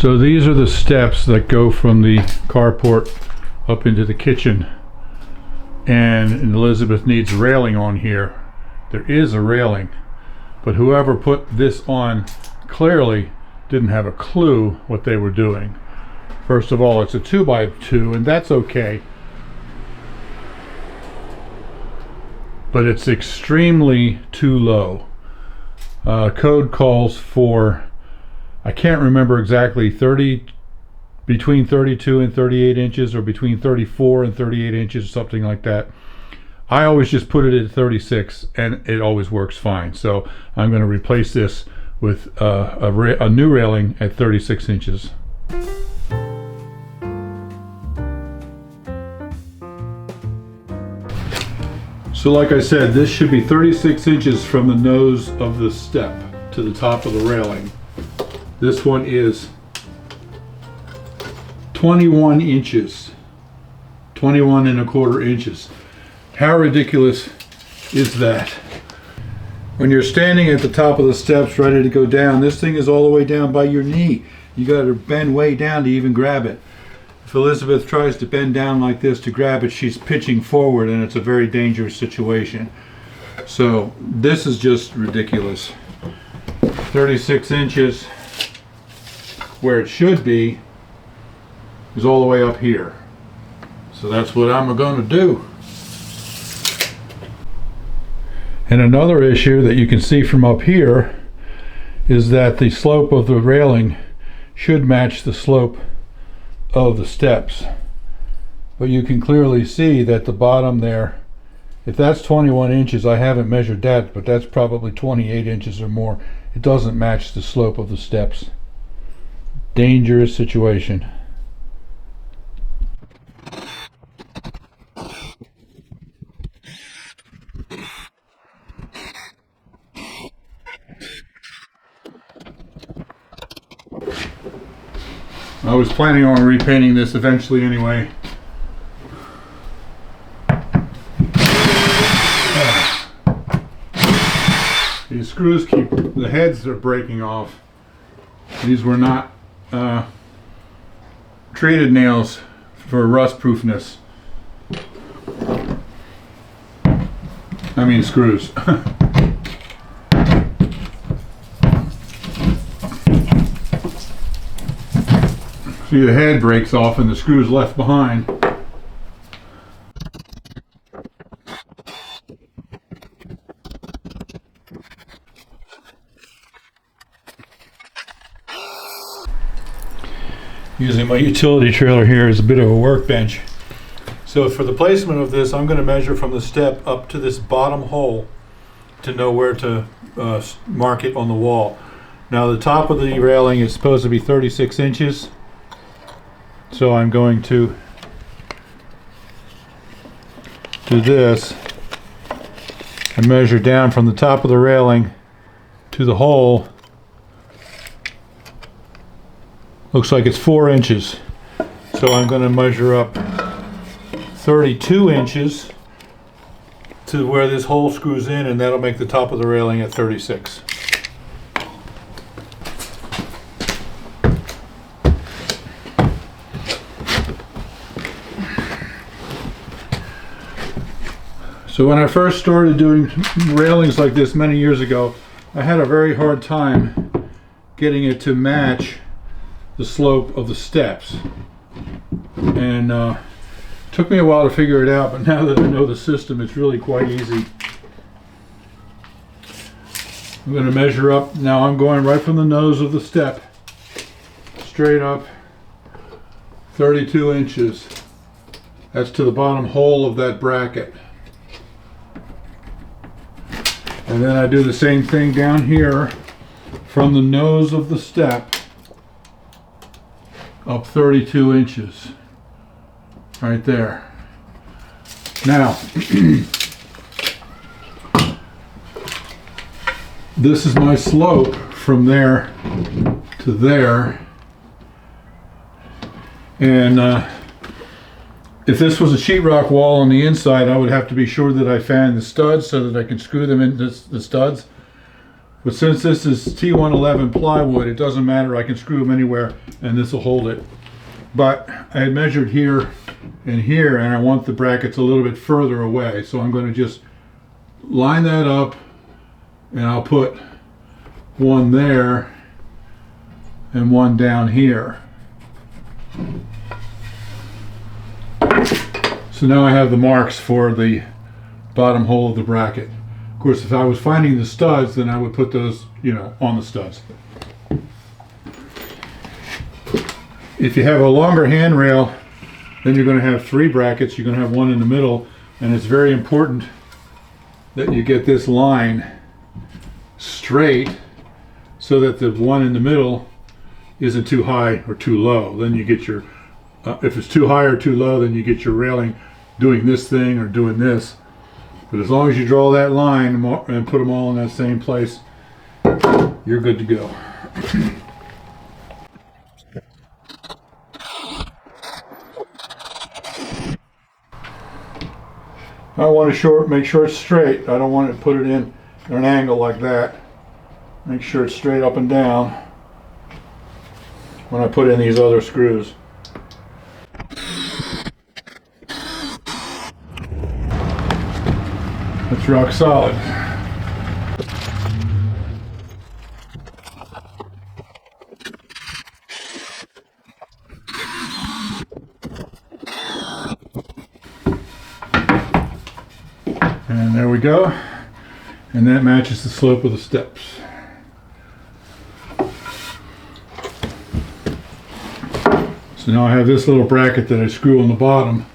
So these are the steps that go from the carport up into the kitchen, and Elizabeth needs railing on here. There is a railing, but whoever put this on clearly didn't have a clue what they were doing. First of all, it's a 2x2, and that's okay, but it's extremely too low. Code calls for, I can't remember exactly, between 32 and 38 inches, or between 34 and 38 inches, something like that. I always just put it at 36 and it always works fine. So I'm going to replace this with a new railing at 36 inches. So like I said, this should be 36 inches from the nose of the step to the top of the railing. This one is 21 inches. 21 and a quarter inches. How ridiculous is that? When you're standing at the top of the steps ready to go down, this thing is all the way down by your knee. You got to bend way down to even grab it. If Elizabeth tries to bend down like this to grab it, she's pitching forward, and it's a very dangerous situation. So this is just ridiculous. 36 inches where it should be is all the way up here. So that's what I'm going to do. And another issue that you can see from up here is that the slope of the railing should match the slope of the steps. But you can clearly see that the bottom there, if that's 21 inches, I haven't measured that, but that's probably 28 inches or more. It doesn't match the slope of the steps. Dangerous situation. I was planning on repainting this eventually anyway. These screws the heads are breaking off. These were not treated nails for rust proofness. I mean screws. See, the head breaks off and the screws left behind. Using my utility trailer here as a bit of a workbench. So for the placement of this, I'm going to measure from the step up to this bottom hole to know where to mark it on the wall. Now the top of the railing is supposed to be 36 inches. So I'm going to do this and measure down from the top of the railing to the hole. Looks like it's 4 inches. So I'm going to measure up 32 inches to where this hole screws in, and that'll make the top of the railing at 36. So when I first started doing railings like this many years ago, I had a very hard time getting it to match the slope of the steps. And it took me a while to figure it out, but now that I know the system, it's really quite easy. I'm going to measure up. Now I'm going right from the nose of the step, straight up 32 inches. That's to the bottom hole of that bracket. And then I do the same thing down here from the nose of the step up 32 inches. Right there. Now, this is my slope from there to there. And if this was a sheetrock wall on the inside, I would have to be sure that I fan the studs so that I can screw them into the studs. But since this is T111 plywood, it doesn't matter. I can screw them anywhere and this will hold it. But I had measured here and here, and I want the brackets a little bit further away, so I'm going to just line that up, and I'll put one there and one down here. So now I have the marks for the bottom hole of the bracket. Of course, if I was finding the studs, then I would put those, you know, on the studs. If you have a longer handrail, then you're going to have 3 brackets. You're going to have one in the middle, and it's very important that you get this line straight so that the one in the middle isn't too high or too low. Then you get your, if it's too high or too low, then you get your railing doing this thing or doing this. But as long as you draw that line and put them all in that same place, you're good to go. I want to make sure it's straight. I don't want to put it in an angle like that. Make sure it's straight up and down when I put in these other screws. It's rock solid. And there we go. And that matches the slope of the steps. So now I have this little bracket that I screw on the bottom.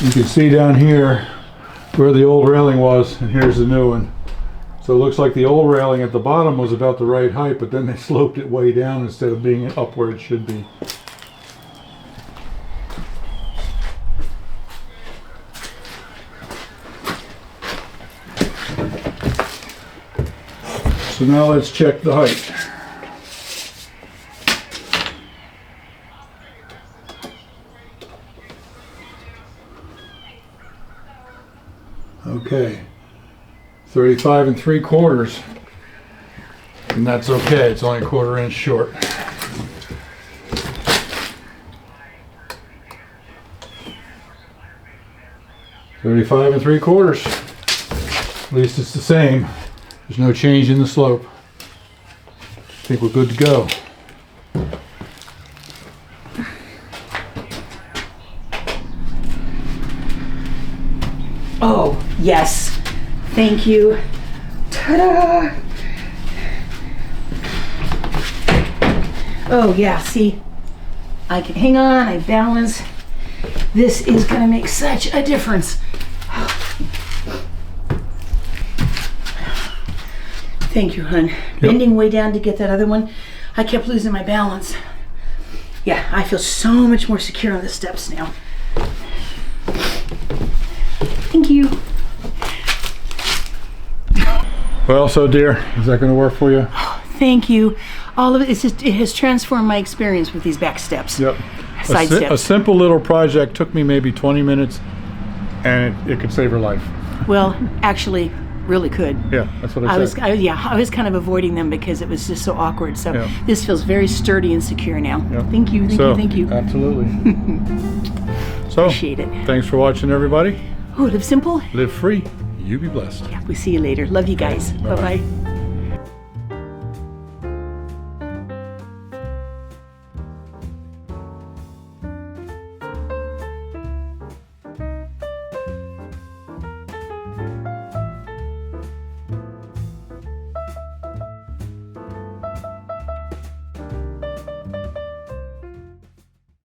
You can see down here where the old railing was, and here's the new one. So it looks like the old railing at the bottom was about the right height, but then they sloped it way down instead of being up where it should be. So now let's check the height. Okay, 35 3/4, and that's okay. It's only a 1/4 inch short. $35 3/4. At least it's the same. There's no change in the slope. I think we're good to go. Oh, yes. Thank you. Ta-da! Oh, yeah, see? I can hang on, I balance. This is gonna make such a difference. Thank you, hon. Yep. Bending way down to get that other one, I kept losing my balance. Yeah, I feel so much more secure on the steps now. Thank you. Well, so dear, is that going to work for you? Thank you. All of it, it has transformed my experience with these back steps. Yep. Side steps. A simple little project took me maybe 20 minutes, and it could save her life. Well, actually, really could. Yeah, that's what I said. I was kind of avoiding them because it was just so awkward. So yeah. This feels very sturdy and secure now. Yeah. Thank you, thank you. Absolutely. So, appreciate it. Thanks for watching, everybody. Oh, live simple. Live free. You be blessed. Yeah, we see you later. Love you guys. Bye-bye.